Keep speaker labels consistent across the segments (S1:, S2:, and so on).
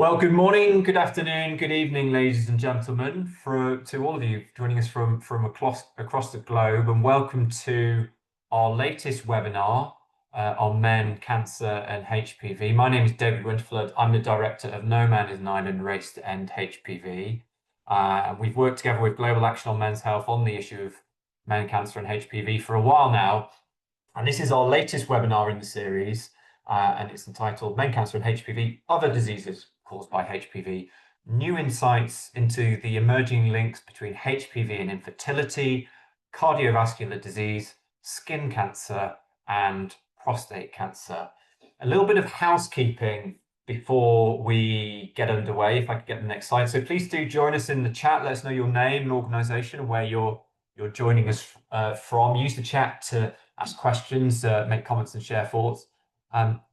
S1: Well, good morning, good afternoon, good evening, ladies and gentlemen, to all of you joining us from across the globe, and welcome to our latest webinar on men, cancer, and HPV. My name is David Winterflood. I'm the director of No Man is an Island Race to End HPV. And we've worked together with Global Action on Men's Health on the issue of men, cancer, and HPV for a while now. And this is our latest webinar in the series, and it's entitled Men, Cancer, and HPV, Other Diseases Caused by HPV, New Insights into the Emerging Links Between HPV and Infertility, Cardiovascular Disease, Skin Cancer, and Prostate Cancer. A little bit of housekeeping before we get underway, if I could get the next slide. So please do join us in the chat. Let us know your name and organisation and where you're joining us from. Use the chat to ask questions, make comments and share thoughts.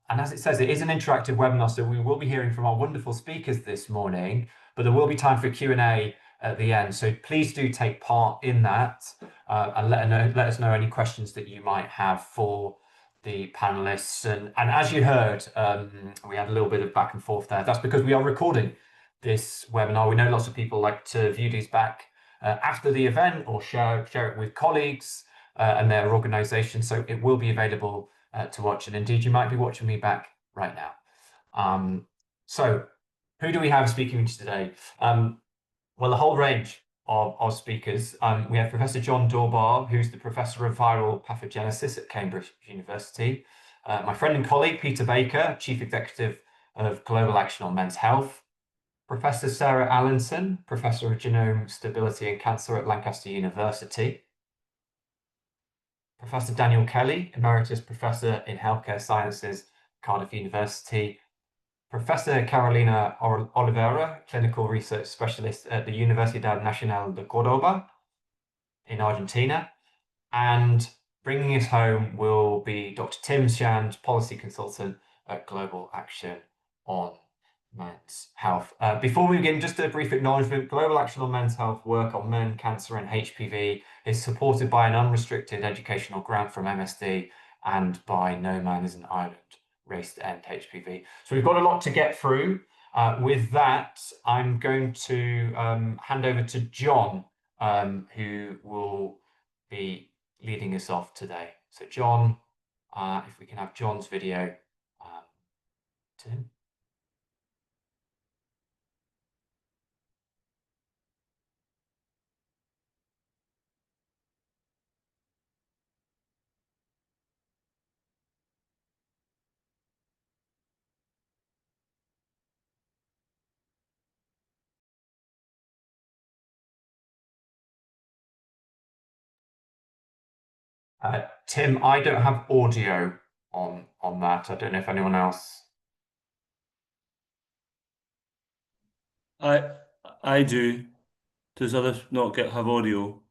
S1: And as it says, it is an interactive webinar, so we will be hearing from our wonderful speakers this morning, but there will be time for Q&A at the end. So please do take part in that and let us know any questions that you might have for the panelists. And as you heard, we had a little bit of back and forth there. That's because we are recording this webinar. We know lots of people like to view these back after the event or share it with colleagues and their organizations. So it will be available to watch, and indeed you might be watching me back right now. So who do we have speaking today? Well, a whole range of speakers. We have Professor John Dorbar, who's the Professor of Viral Pathogenesis at Cambridge University. My friend and colleague, Peter Baker, Chief Executive of Global Action on Men's Health. Professor Sarah Allinson, Professor of Genome Stability and Cancer at Lancaster University. Professor Daniel Kelly, Emeritus Professor in Healthcare Sciences, Cardiff University. Professor Carolina Oliveira, Clinical Research Specialist at the Universidad Nacional de Córdoba in Argentina. And bringing us home will be Dr. Tim Shand, Policy Consultant at Global Action on Men's Health. Before we begin, just a brief acknowledgement. Global Action on Men's Health work on men, cancer and HPV is supported by an unrestricted educational grant from MSD and by No Man is an Island Race to End HPV. So we've got a lot to get through. With that, I'm going to hand over to John, who will be leading us off today. So John, if we can have John's video. Tim? Tim, I don't have audio on that. I don't know if anyone else.
S2: I do. Does others not have audio?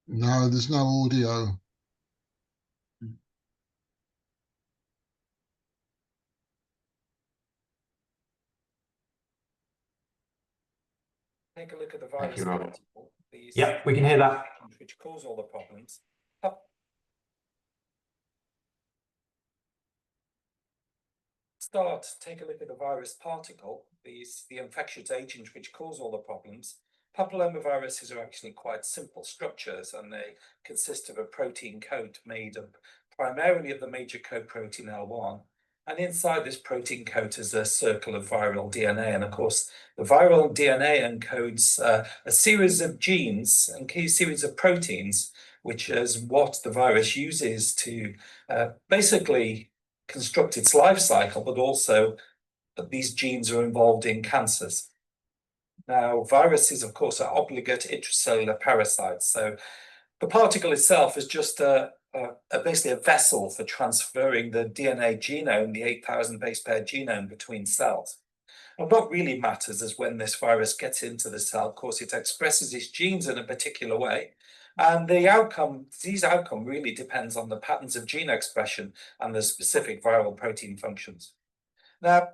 S3: No, there's no audio.
S4: Take a look at the virus particle.
S1: Yep, we can hear that.
S4: Which cause all the problems. Take a look at the virus particle, the infectious agents which cause all the problems. Papillomaviruses are actually quite simple structures, and they consist of a protein coat made up primarily of the major co-protein L1. And inside this protein coat is a circle of viral DNA. And of course, the viral DNA encodes a series of genes and key series of proteins, which is what the virus uses to basically construct its life cycle, but also that these genes are involved in cancers. Now, viruses, of course, are obligate intracellular parasites. So the particle itself is just basically a vessel for transferring the DNA genome, the 8,000 base pair genome, between cells. And what really matters is when this virus gets into the cell, of course, it expresses its genes in a particular way. And the disease outcome really depends on the patterns of gene expression and the specific viral protein functions. Now,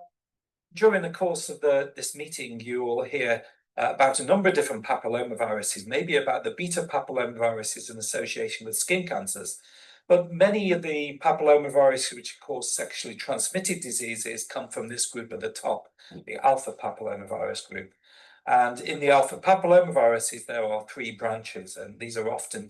S4: during the course of this meeting, you will hear about a number of different papillomaviruses, maybe about the beta papillomaviruses in association with skin cancers. But many of the papillomaviruses which cause sexually transmitted diseases come from this group at the top, the alpha papillomavirus group. And in the alpha papillomaviruses, there are 3 branches, and these are often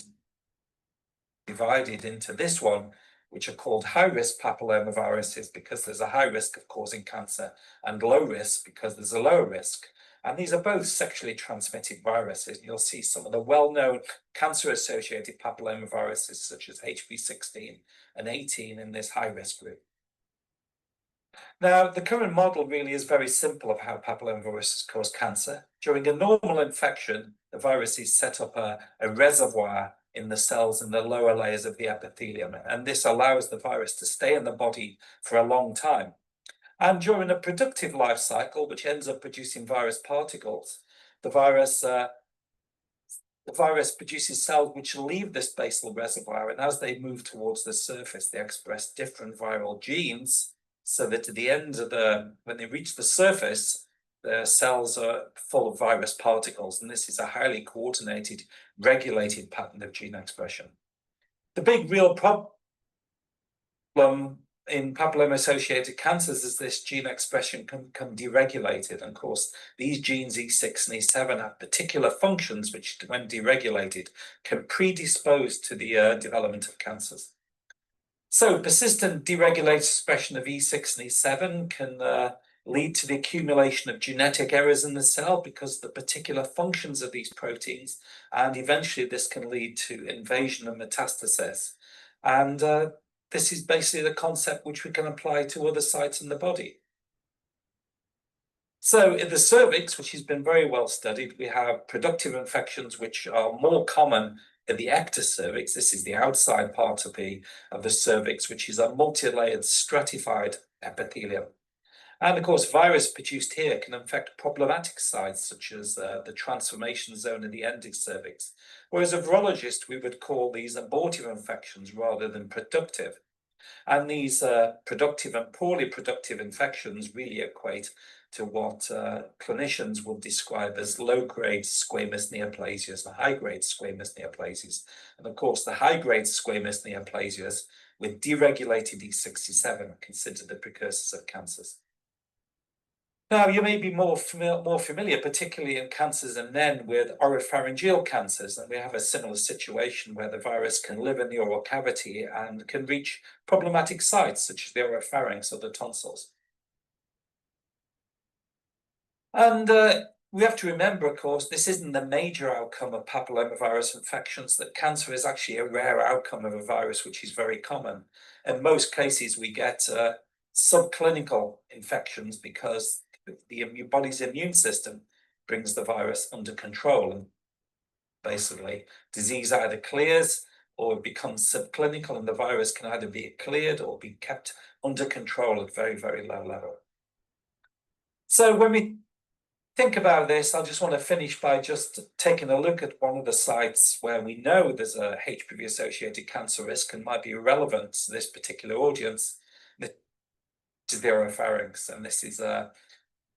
S4: divided into this one, which are called high-risk papillomaviruses because there's a high risk of causing cancer, and low risk because there's a lower risk. And these are both sexually transmitted viruses. You'll see some of the well-known cancer-associated papillomaviruses such as HPV-16 and 18 in this high-risk group. Now, the current model really is very simple of how papillomaviruses cause cancer. During a normal infection, the viruses set up a reservoir in the cells in the lower layers of the epithelium, and this allows the virus to stay in the body for a long time. And during a productive life cycle, which ends up producing virus particles, the virus produces cells which leave this basal reservoir, and as they move towards the surface, they express different viral genes, so that at the end of when they reach the surface, the cells are full of virus particles, and this is a highly coordinated, regulated pattern of gene expression. The big real problem in papilloma-associated cancers is this gene expression can become deregulated. And of course, these genes E6 and E7 have particular functions which, when deregulated, can predispose to the development of cancers. So persistent deregulated expression of E6 and E7 can lead to the accumulation of genetic errors in the cell because of the particular functions of these proteins, and eventually this can lead to invasion and metastasis. And this is basically the concept which we can apply to other sites in the body. So in the cervix, which has been very well studied, we have productive infections which are more common in the ectocervix. This is the outside part of the cervix, which is a multi-layered stratified epithelium. And of course, virus produced here can infect problematic sites such as the transformation zone in the endocervix. Whereas a virologist, we would call these abortive infections rather than productive. And these productive and poorly productive infections really equate to what clinicians will describe as low-grade squamous neoplasias and high-grade squamous neoplasias. And of course, the high-grade squamous neoplasias with deregulated E67 are considered the precursors of cancers. Now, you may be more familiar, particularly in cancers in men, with oropharyngeal cancers, and we have a similar situation where the virus can live in the oral cavity and can reach problematic sites such as the oropharynx or the tonsils. And we have to remember, of course, this isn't the major outcome of papillomavirus infections, that cancer is actually a rare outcome of a virus, which is very common. In most cases, we get subclinical infections because the body's immune system brings the virus under control, and basically disease either clears or becomes subclinical, and the virus can either be cleared or be kept under control at very, very low level. So when we think about this, I just want to finish by just taking a look at one of the sites where we know there's a HPV-associated cancer risk and might be relevant to this particular audience, which is the oropharynx. And this is a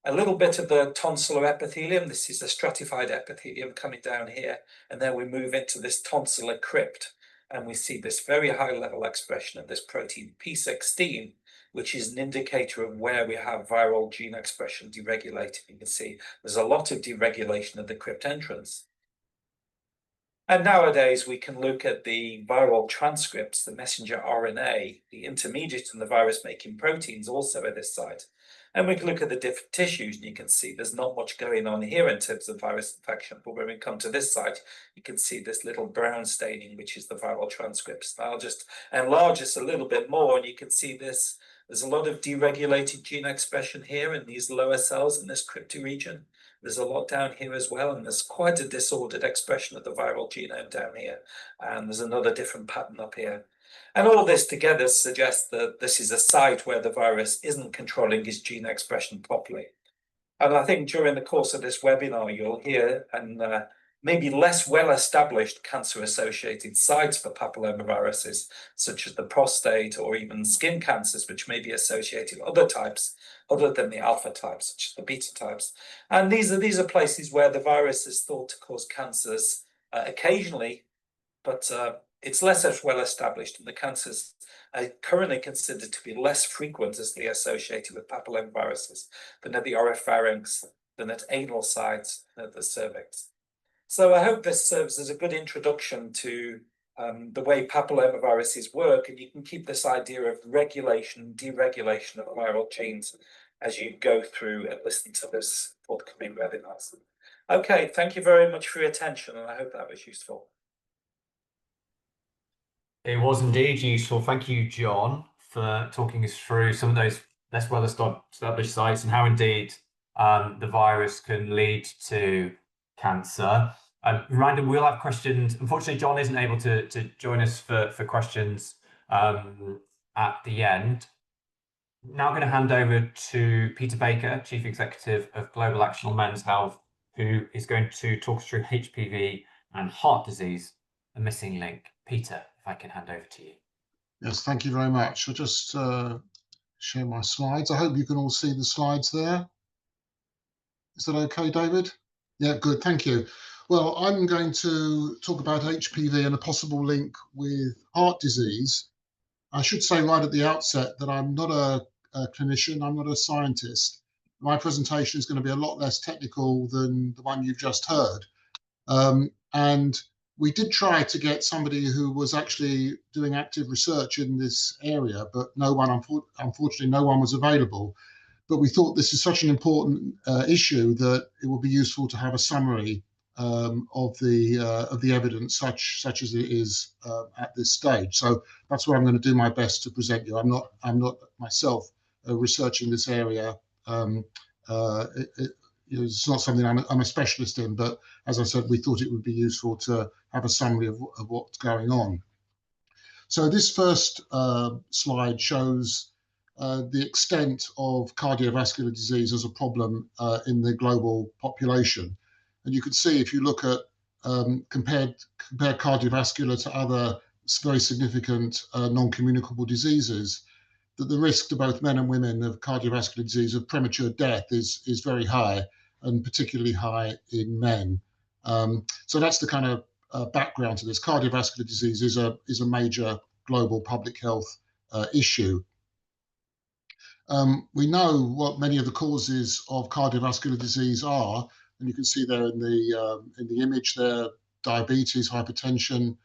S4: little bit of the tonsillar epithelium. This is a stratified epithelium coming down here, and then we move into this tonsillar crypt, and we see this very high level expression of this protein P16, which is an indicator of where we have viral gene expression deregulated. You can see there's a lot of deregulation of the crypt entrance. And nowadays we can look at the viral transcripts, the messenger RNA, the intermediate in the virus-making proteins also at this site. And we can look at the different tissues, and you can see there's not much going on here in terms of virus infection. But when we come to this site, you can see this little brown staining, which is the viral transcripts. Now I'll just enlarge this a little bit more, and you can see this. There's a lot of deregulated gene expression here in these lower cells in this crypty region. There's a lot down here as well, and there's quite a disordered expression of the viral genome down here. And there's another different pattern up here. And all this together suggests that this is a site where the virus isn't controlling its gene expression properly. And I think during the course of this webinar, you'll hear maybe less well-established cancer-associated sites for papillomaviruses, such as the prostate or even skin cancers, which may be associated with other types other than the alpha types, such as the beta types. And these are places where the virus is thought to cause cancers occasionally, but it's less as well established, and the cancers are currently considered to be less frequently associated with papillomaviruses than at the oropharynx, than at anal sites, than at the cervix. So I hope this serves as a good introduction to the way papillomaviruses work, and you can keep this idea of regulation and deregulation of viral genes as you go through and listen to this forthcoming webinars. Okay, thank you very much for your attention, and I hope that was useful.
S1: It was indeed useful. Thank you, John, for talking us through some of those less well established sites and how indeed the virus can lead to cancer. Reminder, we'll have questions. Unfortunately, John isn't able to join us for questions at the end. Now I'm going to hand over to Peter Baker, Chief Executive of Global Action on Men's Health, who is going to talk us through HPV and heart disease, a missing link. Peter, if I can hand over to you.
S3: Yes, thank you very much. I'll just share my slides. I hope you can all see the slides there. Is that okay, David? Yeah, good, thank you. Well, I'm going to talk about HPV and a possible link with heart disease. I should say right at the outset that I'm not a clinician, I'm not a scientist. My presentation is going to be a lot less technical than the one you've just heard. And we did try to get somebody who was actually doing active research in this area, but no one, unfortunately, no one was available. But we thought this is such an important issue that it would be useful to have a summary of the evidence, such as it is at this stage. So that's what I'm going to do my best to present you. I'm not myself researching this area. It's not something I'm a specialist in, but as I said, we thought it would be useful to have a summary of what's going on. So this first slide shows the extent of cardiovascular disease as a problem in the global population. And you can see if you look at compare cardiovascular to other very significant non-communicable diseases, that the risk to both men and women of cardiovascular disease of premature death is very high, and particularly high in men. So that's the kind of background to this. Cardiovascular disease is a major global public health issue. We know what many of the causes of cardiovascular disease are, and you can see there in the image there: diabetes, hypertension,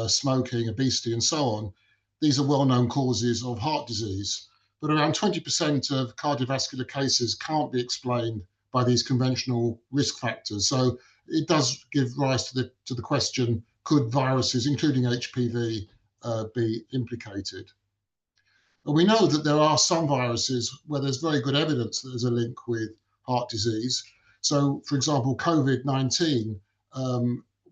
S3: smoking, obesity, and so on. These are well-known causes of heart disease, but around 20% of cardiovascular cases can't be explained by these conventional risk factors. So it does give rise to the question: could viruses, including HPV, be implicated? And we know that there are some viruses where there's very good evidence that there's a link with heart disease. So, for example, COVID-19,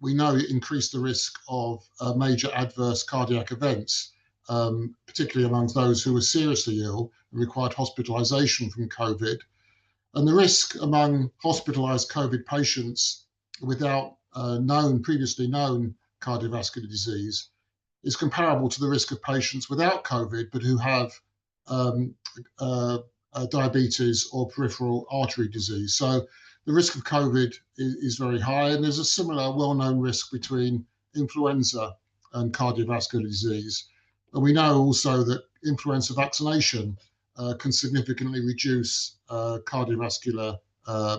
S3: we know it increased the risk of major adverse cardiac events, particularly amongst those who were seriously ill and required hospitalization from COVID. And the risk among hospitalized COVID patients without previously known cardiovascular disease is comparable to the risk of patients without COVID, but who have diabetes or peripheral artery disease. So the risk of COVID is very high, and there's a similar well-known risk between influenza and cardiovascular disease. And we know also that influenza vaccination can significantly reduce cardiovascular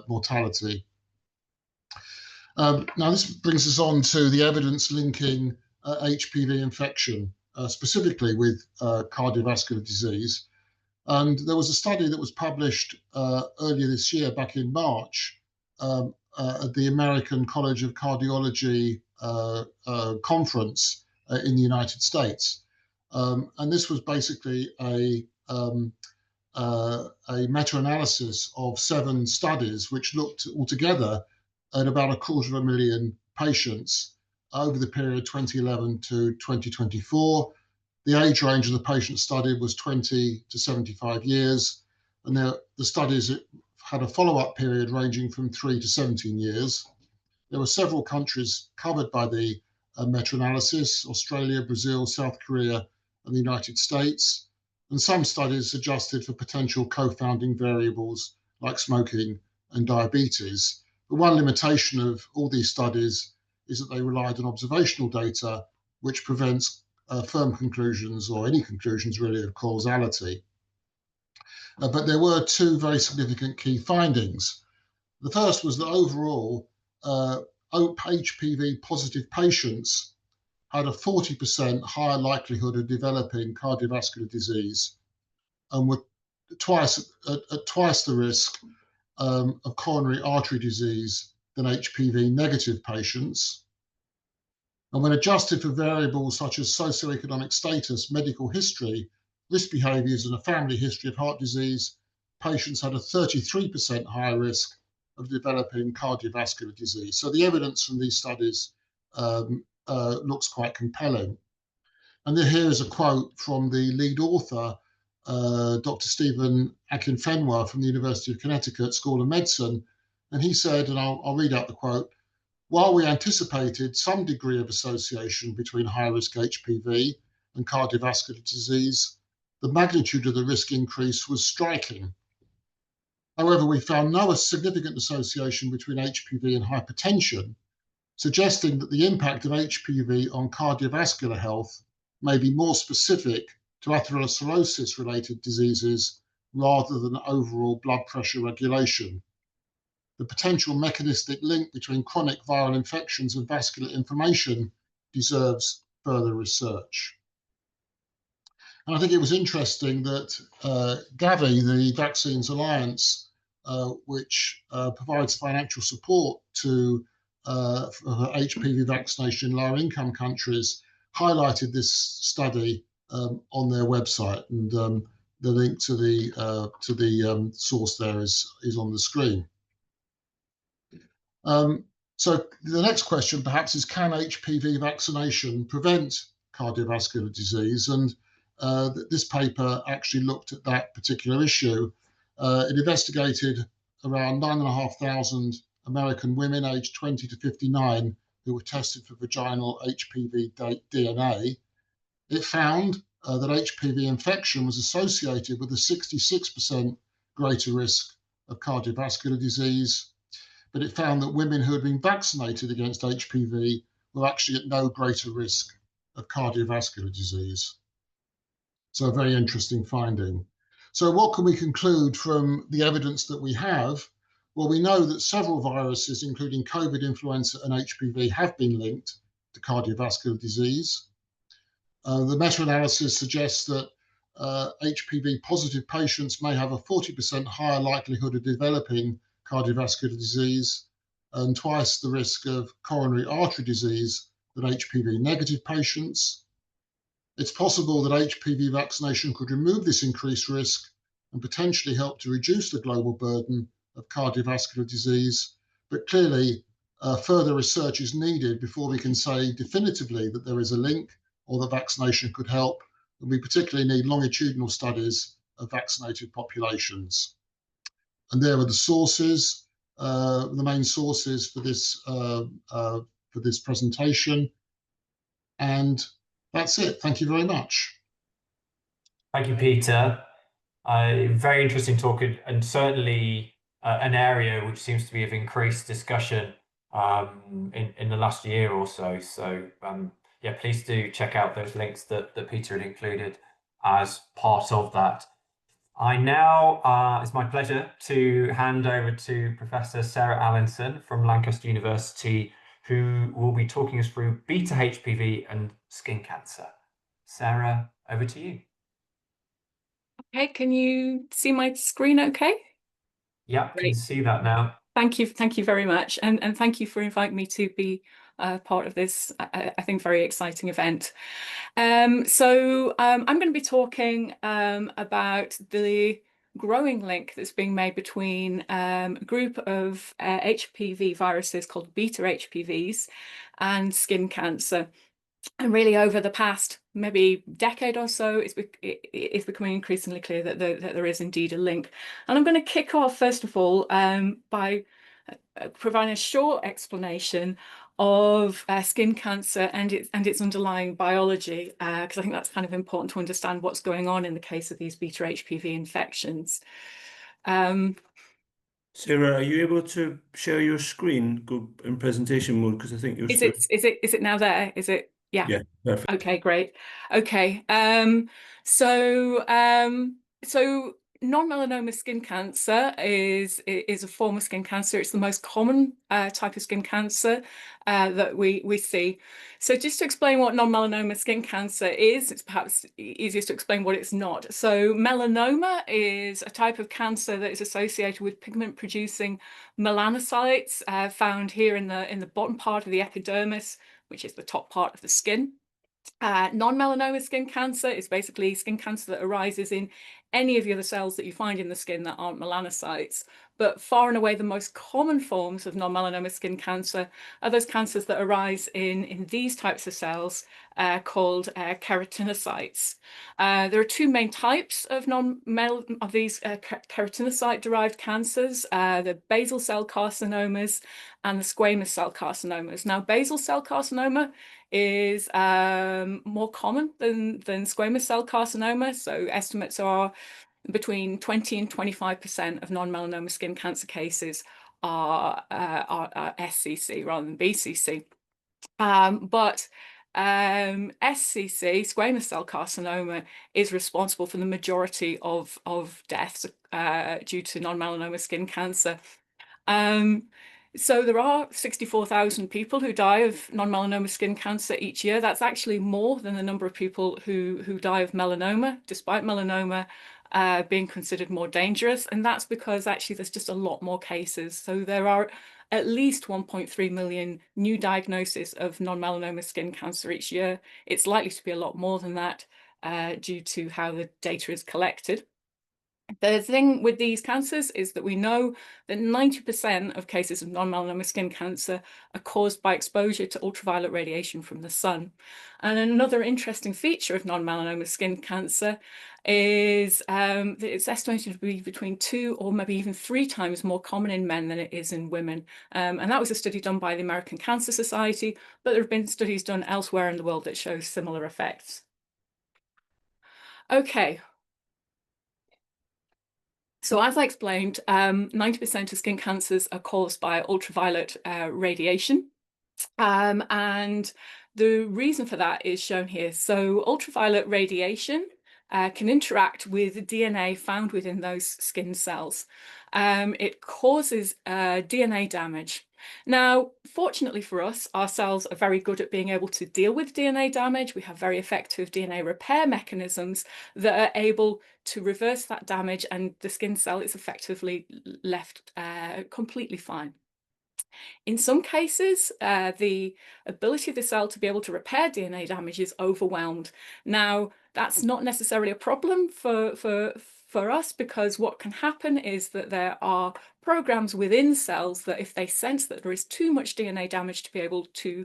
S3: mortality. Now, this brings us on to the evidence linking HPV infection, specifically with cardiovascular disease. And there was a study that was published earlier this year, back in March, at the American College of Cardiology conference in the United States. And this was basically a meta-analysis of 7 studies, which looked altogether at about 250,000 patients over the period 2011 to 2024. The age range of the patient studied was 20 to 75 years, and the studies had a follow-up period ranging from 3 to 17 years. There were several countries covered by the meta-analysis: Australia, Brazil, South Korea, and the United States. And some studies adjusted for potential co-founding variables like smoking and diabetes. But one limitation of all these studies is that they relied on observational data which prevents firm conclusions or any conclusions really of causality. But there were two very significant key findings. The first was that overall, HPV positive patients had a 40% higher likelihood of developing cardiovascular disease and were at twice the risk of coronary artery disease than HPV negative patients. And when adjusted for variables such as socioeconomic status, medical history, risk behaviours, and a family history of heart disease, patients had a 33% higher risk of developing cardiovascular disease. So the evidence from these studies looks quite compelling. And here is a quote from the lead author, Dr. Stephen Akinfenwa from the University of Connecticut School of Medicine. And he said, and I'll read out the quote, "While we anticipated some degree of association between high-risk HPV and cardiovascular disease, the magnitude of the risk increase was striking. However, we found no significant association between HPV and hypertension, suggesting that the impact of HPV on cardiovascular health may be more specific to atherosclerosis-related diseases rather than overall blood pressure regulation. The potential mechanistic link between chronic viral infections and vascular inflammation deserves further research." And I think it was interesting that Gavi, the Vaccines Alliance, which provides financial support to HPV vaccination in lower income countries, highlighted this study on their website, and the link to the source there is on the screen. So the next question perhaps is, can HPV vaccination prevent cardiovascular disease? And this paper actually looked at that particular issue. It investigated around 9,500 American women aged 20 to 59 who were tested for vaginal HPV DNA. It found that HPV infection was associated with a 66% greater risk of cardiovascular disease, but it found that women who had been vaccinated against HPV were actually at no greater risk of cardiovascular disease. So a very interesting finding. So what can we conclude from the evidence that we have? Well, we know that several viruses, including COVID, influenza, and HPV, have been linked to cardiovascular disease. The meta-analysis suggests that HPV positive patients may have a 40% higher likelihood of developing cardiovascular disease and twice the risk of coronary artery disease than HPV negative patients. It's possible that HPV vaccination could remove this increased risk and potentially help to reduce the global burden of cardiovascular disease, but clearly further research is needed before we can say definitively that there is a link or that vaccination could help, and we particularly need longitudinal studies of vaccinated populations. And there are the sources, the main sources for this presentation. And that's it. Thank you very much.
S1: Thank you, Peter. Very interesting talk, and certainly an area which seems to be of increased discussion in the last year or so. So yeah, please do check out those links that Peter had included as part of that. It's my pleasure to hand over to Professor Sarah Allinson from Lancaster University, who will be talking us through beta HPV and skin cancer. Sarah, over to you.
S5: Okay, can you see my screen okay?
S1: Yeah, can see that now.
S5: Thank you very much, and thank you for inviting me to be part of this, I think, very exciting event. So I'm going to be talking about the growing link that's being made between a group of HPV viruses called beta HPVs and skin cancer. And really, over the past maybe decade or so, it's becoming increasingly clear that there is indeed a link. And I'm going to kick off, first of all, by providing a short explanation of skin cancer and its underlying biology, because I think that's kind of important to understand what's going on in the case of these beta HPV infections.
S2: Sarah, are you able to share your screen, go in presentation mode? Because I think you're
S5: is it now there? Is it? Yeah.
S2: Yeah, perfect.
S5: Okay, great. Okay. So non-melanoma skin cancer is a form of skin cancer. It's the most common type of skin cancer that we see. So just to explain what non-melanoma skin cancer is, it's perhaps easiest to explain what it's not. So melanoma is a type of cancer that is associated with pigment-producing melanocytes found here in the bottom part of the epidermis, which is the top part of the skin. Non-melanoma skin cancer is basically skin cancer that arises in any of the other cells that you find in the skin that aren't melanocytes. But far and away the most common forms of non-melanoma skin cancer are those cancers that arise in these types of cells called keratinocytes. There are two main types of these keratinocyte-derived cancers: the basal cell carcinomas and the squamous cell carcinomas. Now, basal cell carcinoma is more common than squamous cell carcinoma. So estimates are between 20 and 25% of non-melanoma skin cancer cases are SCC rather than BCC. But SCC, squamous cell carcinoma, is responsible for the majority of deaths due to non-melanoma skin cancer. So there are 64,000 people who die of non-melanoma skin cancer each year. That's actually more than the number of people who die of melanoma, despite melanoma being considered more dangerous. And that's because actually there's just a lot more cases. So there are at least 1.3 million new diagnoses of non-melanoma skin cancer each year. It's likely to be a lot more than that due to how the data is collected. The thing with these cancers is that we know that 90% of cases of non-melanoma skin cancer are caused by exposure to ultraviolet radiation from the sun. And another interesting feature of non-melanoma skin cancer is that it's estimated to be between 2 or maybe even 3 times more common in men than it is in women. And that was a study done by the American Cancer Society, but there have been studies done elsewhere in the world that show similar effects. Okay. So as I explained, 90% of skin cancers are caused by ultraviolet radiation. And the reason for that is shown here. So ultraviolet radiation can interact with DNA found within those skin cells. It causes DNA damage. Now, fortunately for us, our cells are very good at being able to deal with DNA damage. We have very effective DNA repair mechanisms that are able to reverse that damage, and the skin cell is effectively left completely fine. In some cases, the ability of the cell to be able to repair DNA damage is overwhelmed. Now, that's not necessarily a problem for us, because what can happen is that there are programs within cells that if they sense that there is too much DNA damage to be able to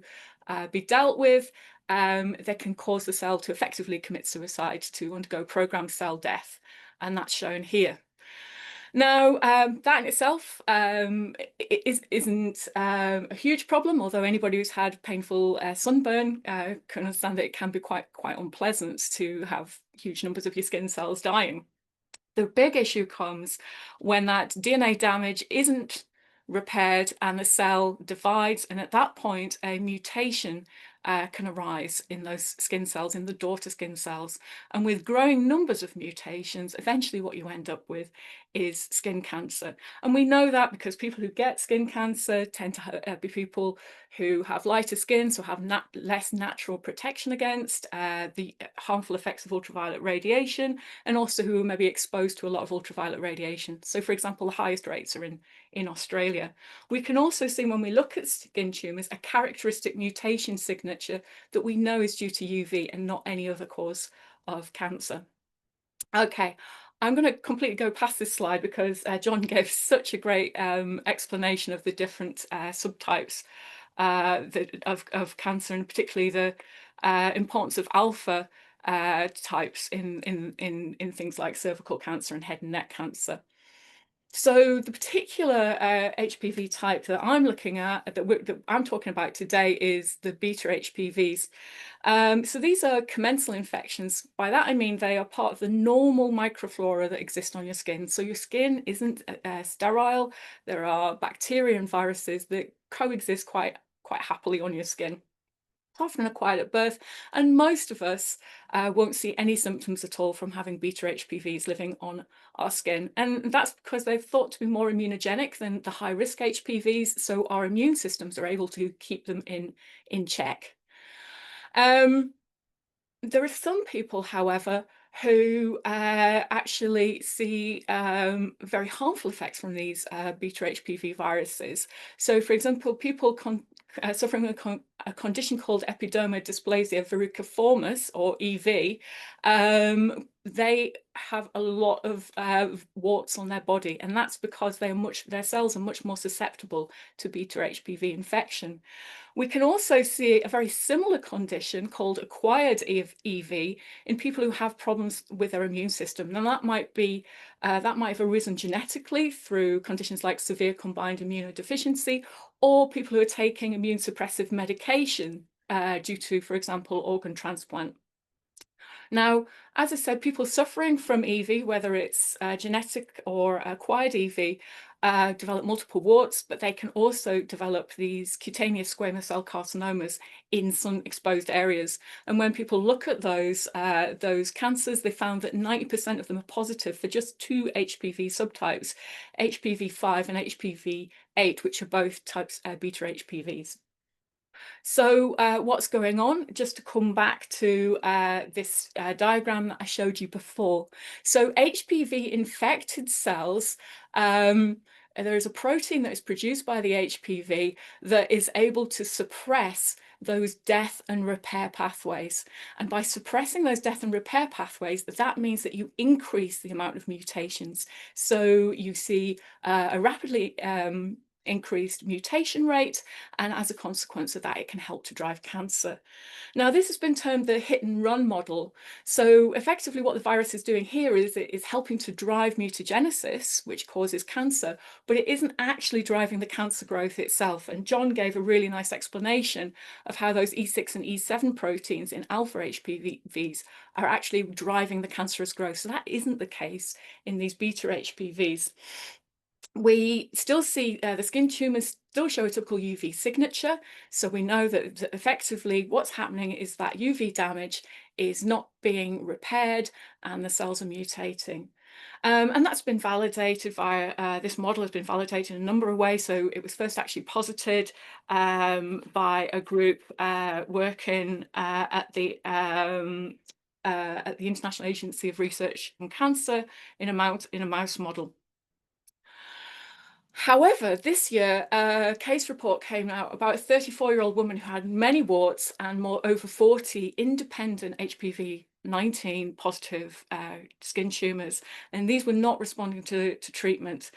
S5: be dealt with, they can cause the cell to effectively commit suicide, to undergo programmed cell death. And that's shown here. Now, that in itself isn't a huge problem, although anybody who's had painful sunburn can understand that it can be quite unpleasant to have huge numbers of your skin cells dying. The big issue comes when that DNA damage isn't repaired and the cell divides, and at that point a mutation can arise in those skin cells, in the daughter skin cells. And with growing numbers of mutations, eventually what you end up with is skin cancer. And we know that because people who get skin cancer tend to be people who have lighter skin, so have less natural protection against the harmful effects of ultraviolet radiation, and also who are maybe exposed to a lot of ultraviolet radiation. So for example, the highest rates are in Australia. We can also see, when we look at skin tumours, a characteristic mutation signature that we know is due to UV and not any other cause of cancer. Okay, I'm going to completely go past this slide because John gave such a great explanation of the different subtypes of cancer, and particularly the importance of alpha types in things like cervical cancer and head and neck cancer. So the particular HPV type that I'm looking at, that I'm talking about today, is the beta HPVs. So these are commensal infections. By that I mean they are part of the normal microflora that exist on your skin. So your skin isn't sterile. There are bacteria and viruses that coexist quite happily on your skin. often acquired at birth, and most of us won't see any symptoms at all from having beta HPVs living on our skin. And that's because they're thought to be more immunogenic than the high-risk HPVs, so our immune systems are able to keep them in check. There are some people, however, who actually see very harmful effects from these beta HPV viruses. So, for example, people suffering a condition called epidermodysplasia verruciformis, or EV, they have a lot of warts on their body, and that's because their cells are much more susceptible to beta HPV infection. We can also see a very similar condition called acquired EV in people who have problems with their immune system. Now, that might have arisen genetically through conditions like severe combined immunodeficiency, or people who are taking immune suppressive medication due to, for example, organ transplant. Now, as I said, people suffering from EV, whether it's genetic or acquired EV, develop multiple warts, but they can also develop these cutaneous squamous cell carcinomas in sun-exposed areas. And when people look at those cancers, they found that 90% of them are positive for just two HPV subtypes, HPV5 and HPV8, which are both types beta HPVs. So what's going on? Just to come back to this diagram that I showed you before. So HPV infected cells, there is a protein that is produced by the HPV that is able to suppress those death and repair pathways. And by suppressing those death and repair pathways, that means that you increase the amount of mutations. So you see a rapidly increased mutation rate, and as a consequence of that, it can help to drive cancer. Now, this has been termed the hit and run model. So effectively what the virus is doing here is it is helping to drive mutagenesis, which causes cancer, but it isn't actually driving the cancer growth itself. And John gave a really nice explanation of how those E6 and E7 proteins in alpha HPVs are actually driving the cancerous growth. So that isn't the case in these beta HPVs. We still see the skin tumours still show a typical UV signature. So we know that effectively what's happening is that UV damage is not being repaired and the cells are mutating. And that's been validated via, this model has been validated in a number of ways. So it was first actually posited by a group working at the International Agency of Research on Cancer in a mouse model. However, this year, a case report came out about a 34-year-old woman who had many warts and over 40 independent HPV-19 positive skin tumours, and these were not responding to treatment.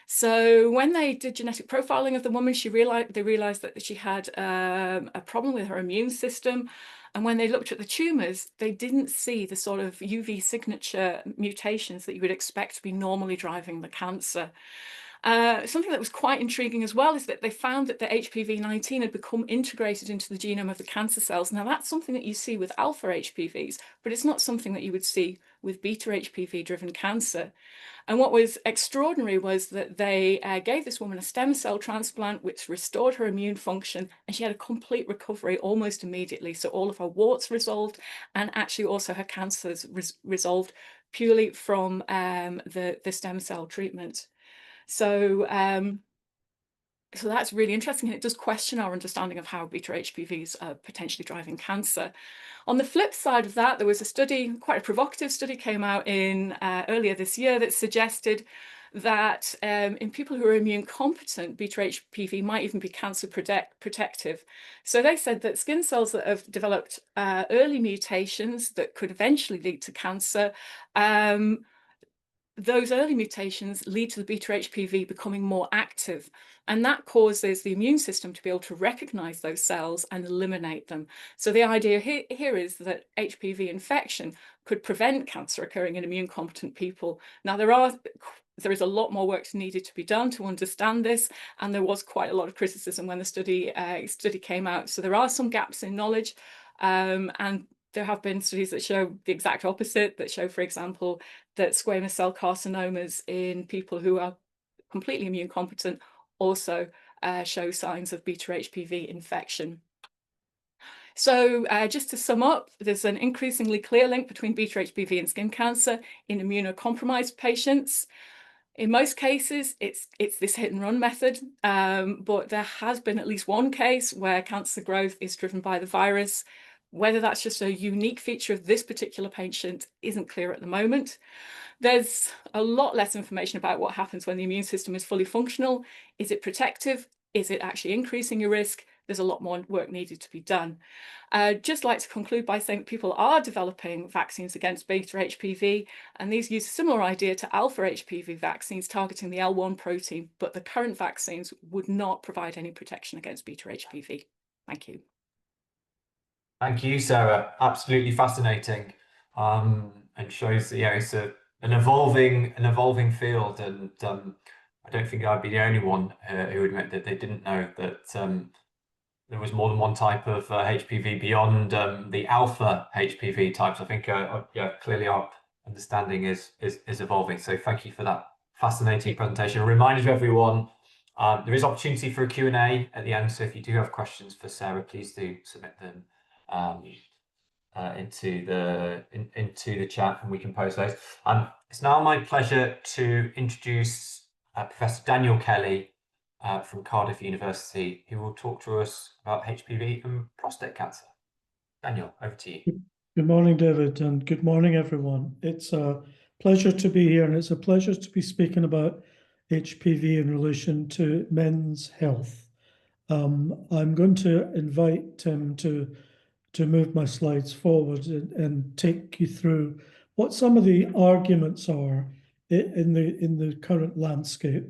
S5: So when they did genetic profiling of the woman, they realised that she had a problem with her immune system. And when they looked at the tumours, they didn't see the sort of UV signature mutations that you would expect to be normally driving the cancer. Something that was quite intriguing as well is that they found that the HPV-19 had become integrated into the genome of the cancer cells. Now, that's something that you see with alpha HPVs, but it's not something that you would see with beta HPV-driven cancer. And what was extraordinary was that they gave this woman a stem cell transplant, which restored her immune function, and she had a complete recovery almost immediately. So all of her warts resolved, and actually also her cancers resolved purely from the stem cell treatment. So, so that's really interesting, and it does question our understanding of how beta HPVs are potentially driving cancer. On the flip side of that, there was a study, quite a provocative study, came out in earlier this year that suggested that in people who are immune competent, beta HPV might even be cancer protective. So they said that skin cells that have developed early mutations that could eventually lead to cancer, those early mutations lead to the beta HPV becoming more active, and that causes the immune system to be able to recognize those cells and eliminate them. So the idea here is that HPV infection could prevent cancer occurring in immune competent people. Now, there is a lot more work needed to be done to understand this, and there was quite a lot of criticism when the study came out. So there are some gaps in knowledge, and there have been studies that show the exact opposite, that show, for example, that squamous cell carcinomas in people who are completely immune competent also show signs of beta HPV infection. So just to sum up, there's an increasingly clear link between beta HPV and skin cancer in immunocompromised patients. In most cases, it's this hit and run method, but there has been at least one case where cancer growth is driven by the virus. Whether that's just a unique feature of this particular patient isn't clear at the moment. There's a lot less information about what happens when the immune system is fully functional. Is it protective? Is it actually increasing your risk? There's a lot more work needed to be done. Just like to conclude by saying that people are developing vaccines against beta HPV, and these use a similar idea to alpha HPV vaccines targeting the L1 protein, but the current vaccines would not provide any protection against beta HPV. Thank you.
S1: Thank you, Sarah. Absolutely fascinating, and shows it's an evolving field, and I don't think I'd be the only one who would admit that they didn't know that there was more than one type of HPV beyond the alpha HPV types. I think clearly our understanding is evolving. So thank you for that fascinating presentation. A reminder to everyone, there is opportunity for a Q&A at the end. So if you do have questions for Sarah, please do submit them into the chat, and we can post those. It's now my pleasure to introduce Professor Daniel Kelly from Cardiff University, who will talk to us about HPV and prostate cancer. Daniel, over to you.
S6: Good morning, David, and good morning, everyone. It's a pleasure to be here, and it's a pleasure to be speaking about HPV in relation to men's health. I'm going to invite Tim to move my slides forward and take you through what some of the arguments are in the current landscape.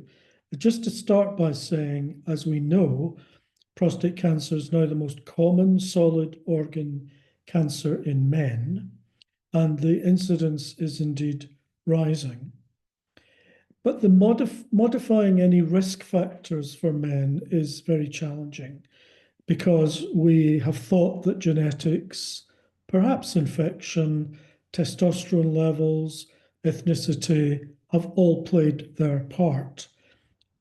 S6: Just to start by saying, as we know, prostate cancer is now the most common solid organ cancer in men, and the incidence is indeed rising. But the modifying any risk factors for men is very challenging, because we have thought that genetics, perhaps infection, testosterone levels, ethnicity have all played their part.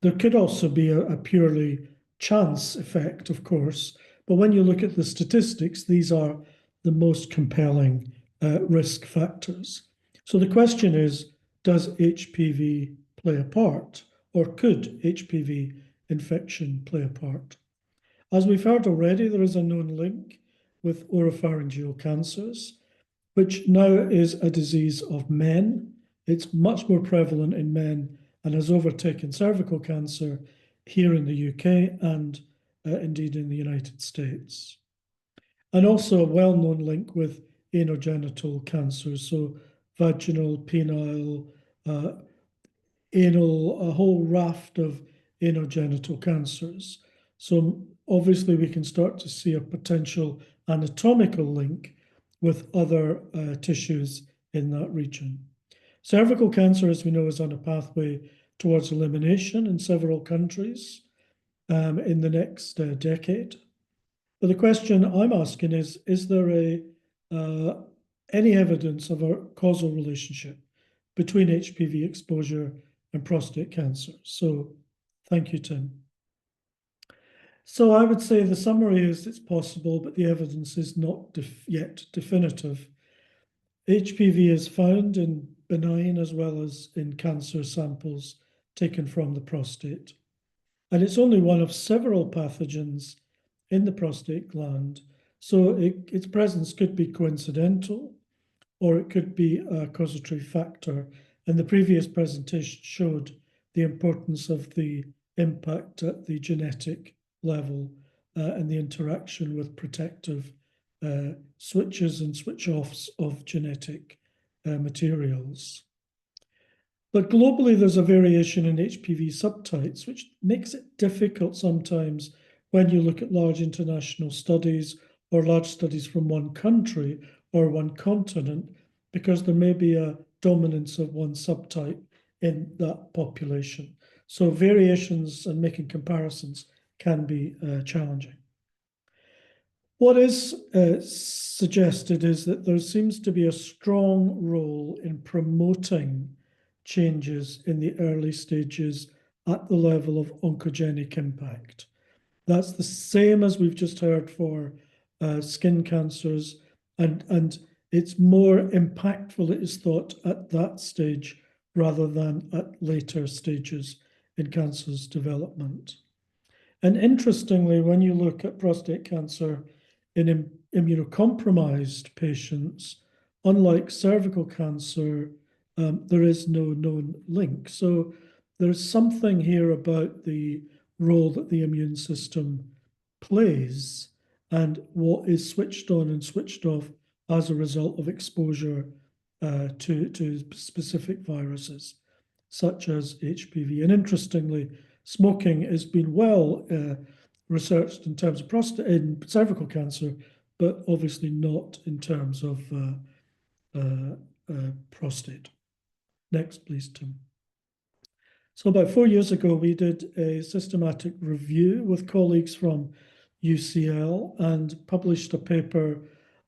S6: There could also be a purely chance effect, of course, but when you look at the statistics, these are the most compelling risk factors. So the question is, does HPV play a part, or could HPV infection play a part? As we've heard already, there is a known link with oropharyngeal cancers, which now is a disease of men. It's much more prevalent in men and has overtaken cervical cancer here in the UK and indeed in the United States. And also a well-known link with anogenital cancers, so vaginal, penile, anal, a whole raft of anogenital cancers. So obviously we can start to see a potential anatomical link with other tissues in that region. Cervical cancer, as we know, is on a pathway towards elimination in several countries in the next decade. But the question I'm asking is there any evidence of a causal relationship between HPV exposure and prostate cancer? So thank you, Tim. So I would say the summary is it's possible, but the evidence is not yet definitive. HPV is found in benign as well as in cancer samples taken from the prostate. And it's only one of several pathogens in the prostate gland. So its presence could be coincidental, or it could be a causatory factor. And the previous presentation showed the importance of the impact at the genetic level and the interaction with protective switches and switch-offs of genetic materials. But globally, there's a variation in HPV subtypes, which makes it difficult sometimes when you look at large international studies or large studies from one country or one continent, because there may be a dominance of one subtype in that population. So variations and making comparisons can be challenging. What is suggested is that there seems to be a strong role in promoting changes in the early stages at the level of oncogenic impact. That's the same as we've just heard for skin cancers, and it's more impactful, it is thought, at that stage rather than at later stages in cancer's development. And interestingly, when you look at prostate cancer in immunocompromised patients, unlike cervical cancer, there is no known link. So there's something here about the role that the immune system plays and what is switched on and switched off as a result of exposure to specific viruses, such as HPV. And interestingly, smoking has been well researched in terms of in cervical cancer, but obviously not in terms of prostate. Next, please, Tim. So about 4 years ago, we did a systematic review with colleagues from UCL and published a paper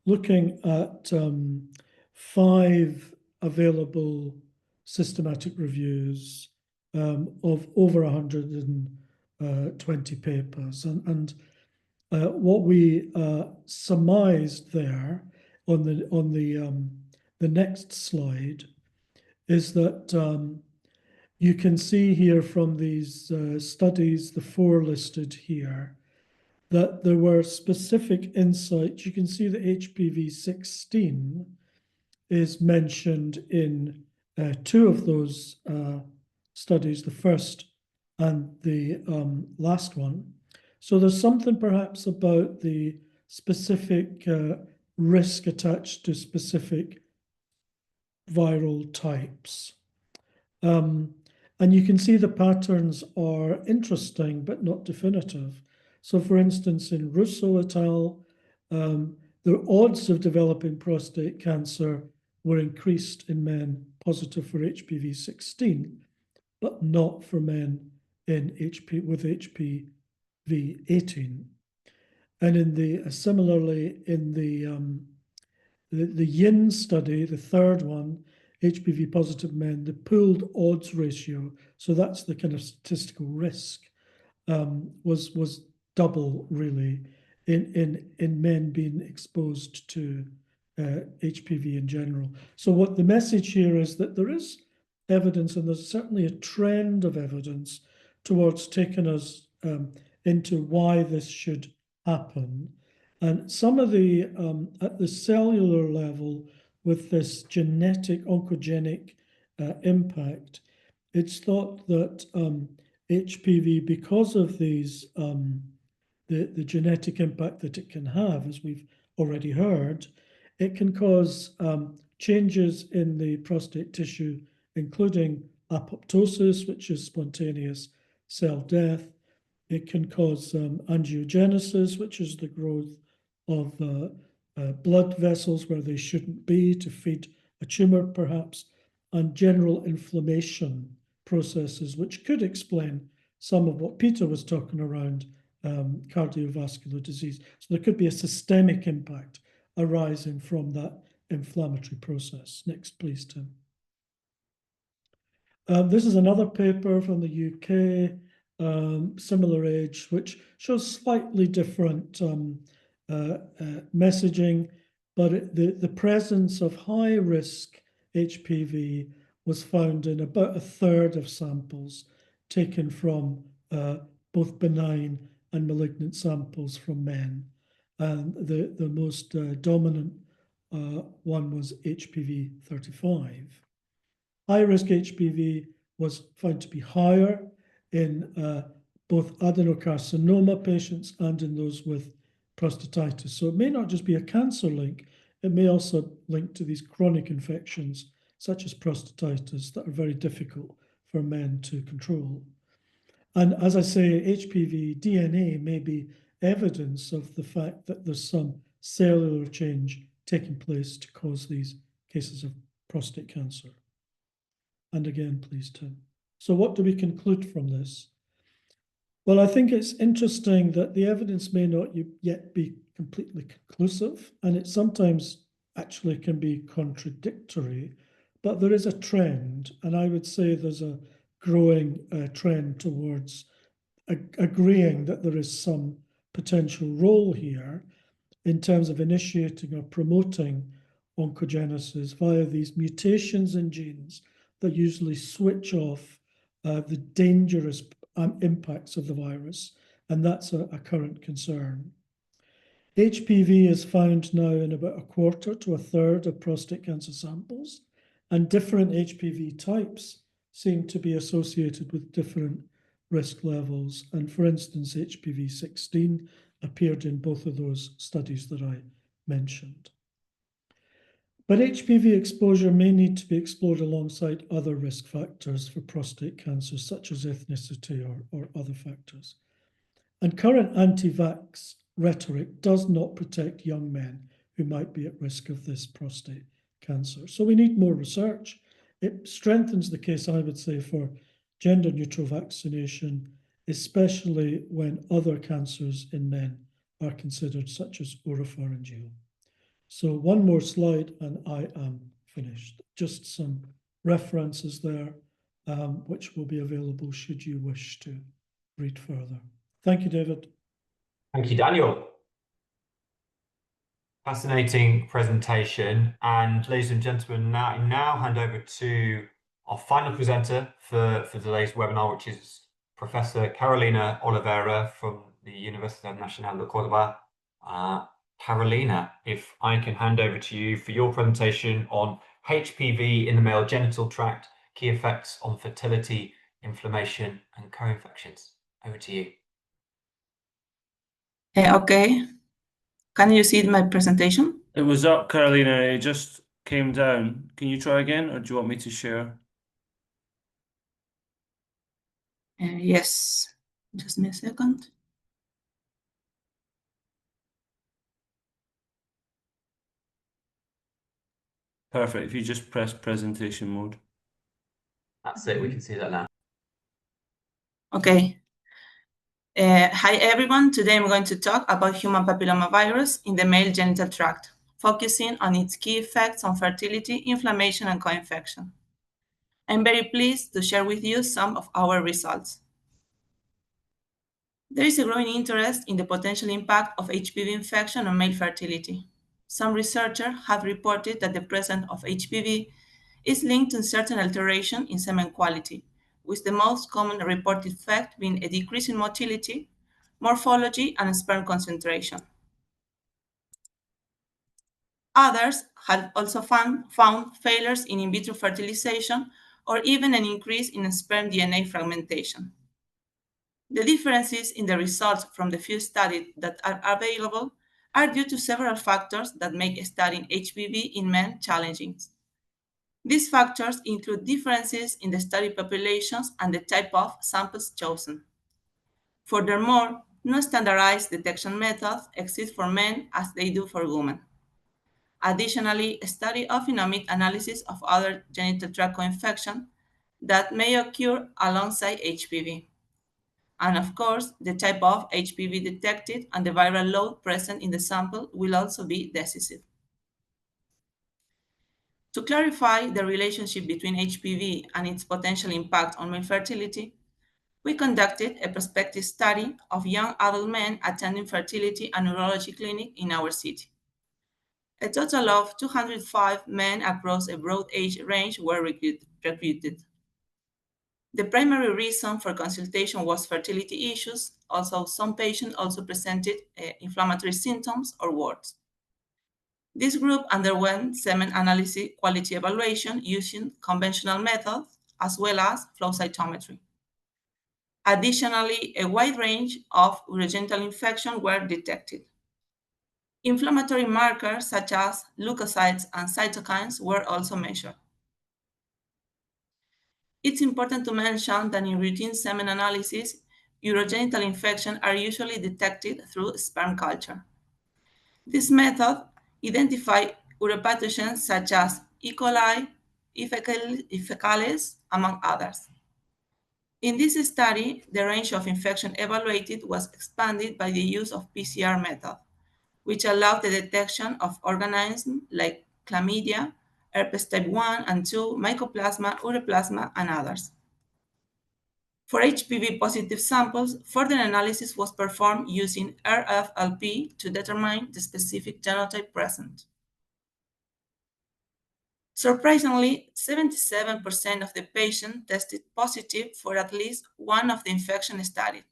S6: looking at 5 available systematic reviews of over 120 papers. And what we surmised there on the next slide is that you can see here from these studies, the 4 listed here, that there were specific insights. You can see that HPV 16 is mentioned in 2 of those studies, the first and the last one. So there's something perhaps about the specific risk attached to specific viral types. And you can see the patterns are interesting, but not definitive. So for instance, in Russo et al., the odds of developing prostate cancer were increased in men positive for HPV 16, but not for men with HPV 18. And in similarly in the Yin study, the third one, HPV positive men, the pooled odds ratio, so that's the kind of statistical risk, was double really in men being exposed to HPV in general. So what the message here is that there is evidence, and there's certainly a trend of evidence towards taking us into why this should happen. And some of the, at the cellular level, with this genetic, oncogenic impact, it's thought that HPV, because of these, the genetic impact that it can have, as we've already heard, it can cause changes in the prostate tissue, including apoptosis, which is spontaneous cell death. It can cause angiogenesis, which is the growth of blood vessels where they shouldn't be to feed a tumor, perhaps, and general inflammation processes, which could explain some of what Peter was talking around cardiovascular disease. So there could be a systemic impact arising from that inflammatory process. Next, please, Tim. This is another paper from the UK, similar age, which shows slightly different messaging, but the presence of high-risk HPV was found in about 1/3 of samples taken from both benign and malignant samples from men. And the most dominant one was HPV 35. High-risk HPV was found to be higher in both adenocarcinoma patients and in those with prostatitis. So it may not just be a cancer link, it may also link to these chronic infections, such as prostatitis, that are very difficult for men to control. And as I say, HPV DNA may be evidence of the fact that there's some cellular change taking place to cause these cases of prostate cancer. And again, please, Tim. So what do we conclude from this? Well, I think it's interesting that the evidence may not yet be completely conclusive, and it sometimes actually can be contradictory, but there is a trend, and I would say there's a growing trend towards agreeing that there is some potential role here. in terms of initiating or promoting oncogenesis via these mutations in genes that usually switch off the dangerous impacts of the virus, and that's a current concern. HPV is found now in about a quarter to a third of prostate cancer samples, and different HPV types seem to be associated with different risk levels. And for instance, HPV 16 appeared in both of those studies that I mentioned. But HPV exposure may need to be explored alongside other risk factors for prostate cancer, such as ethnicity or other factors. And current anti-vax rhetoric does not protect young men who might be at risk of this prostate cancer. So we need more research. It strengthens the case, I would say, for gender-neutral vaccination, especially when other cancers in men are considered, such as oropharyngeal. So one more slide and I am finished. Just some references there, which will be available should you wish to read further. Thank you, David.
S1: Thank you, Daniel. Fascinating presentation. And ladies and gentlemen, now hand over to our final presenter for today's webinar, which is Professor Carolina Oliveira from the Universidad Nacional de Córdoba. Carolina, if I can hand over to you for your presentation on HPV in the male genital tract, key effects on fertility, inflammation, and co-infections. Over to you.
S7: Okay. Can you see my presentation?
S2: It was up, Carolina. It just came down. Can you try again, or do you want me to share?
S7: Yes. Just me a second.
S2: Perfect. If you just press presentation mode.
S1: That's it. We can see that now.
S7: Okay. Hi, everyone. Today I'm going to talk about human papillomavirus in the male genital tract, focusing on its key effects on fertility, inflammation, and co-infection. I'm very pleased to share with you some of our results. There is a growing interest in the potential impact of HPV infection on male fertility. Some researchers have reported that the presence of HPV is linked to certain alteration in semen quality, with the most common reported effect being a decrease in motility, morphology, and sperm concentration. Others have also found failures in vitro fertilization or even an increase in sperm DNA fragmentation. The differences in the results from the few studies that are available are due to several factors that make studying HPV in men challenging. These factors include differences in the study populations and the type of samples chosen. Furthermore, no standardized detection methods exist for men as they do for women. Additionally, a study often omits analysis of other genital tract co-infection that may occur alongside HPV. And of course, the type of HPV detected and the viral load present in the sample will also be decisive. To clarify the relationship between HPV and its potential impact on male fertility, we conducted a prospective study of young adult men attending fertility and urology clinic in our city. A total of 205 men across a broad age range were recruited. The primary reason for consultation was fertility issues, although some patients also presented inflammatory symptoms or warts. This group underwent semen analysis quality evaluation using conventional methods as well as flow cytometry. Additionally, a wide range of urogenital infections were detected. Inflammatory markers such as leukocytes and cytokines were also measured. It's important to mention that in routine semen analysis, urogenital infections are usually detected through sperm culture. This method identifies uropathogens such as E. coli, E. faecalis, among others. In this study, the range of infection evaluated was expanded by the use of PCR method, which allowed the detection of organisms like chlamydia, herpes type 1 and 2, mycoplasma, uroplasma, and others. For HPV positive samples, further analysis was performed using RFLP to determine the specific genotype present. Surprisingly, 77% of the patients tested positive for at least one of the infection studied.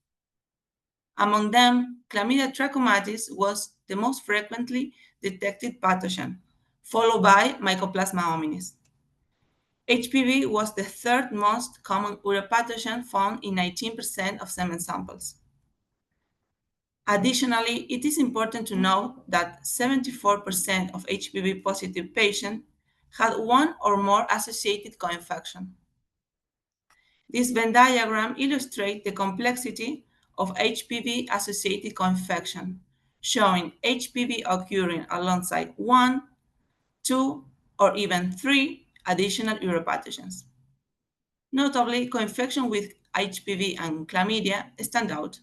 S7: Among them, Chlamydia trachomatis was the most frequently detected pathogen, followed by Mycoplasma hominis. HPV was the third most common uropathogen found in 19% of semen samples. Additionally, it is important to note that 74% of HPV positive patients had one or more associated co-infection. This Venn diagram illustrates the complexity of HPV-associated co-infection, showing HPV occurring alongside 1, 2, or even 3 additional uropathogens. Notably, co-infection with HPV and chlamydia stand out,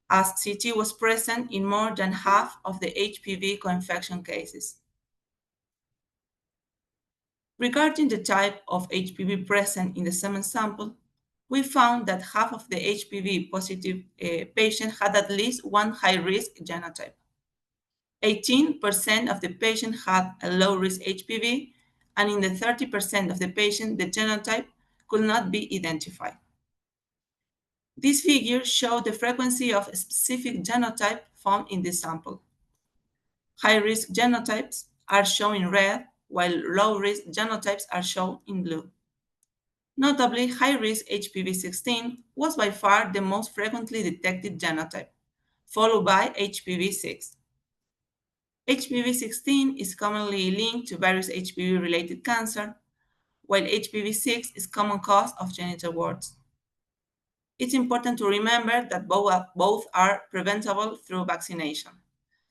S7: as CT was present in more than half of the HPV co-infection cases. Regarding the type of HPV present in the semen sample, we found that half of the HPV positive patients had at least one high-risk genotype. 18% of the patients had a low-risk HPV, and in the 30% of the patients, the genotype could not be identified. These figures show the frequency of a specific genotype found in this sample. High-risk genotypes are shown in red, while low-risk genotypes are shown in blue. Notably, high-risk HPV-16 was by far the most frequently detected genotype, followed by HPV-6. HPV-16 is commonly linked to various HPV-related cancer, while HPV-6 is common cause of genital warts. It's important to remember that both are preventable through vaccination.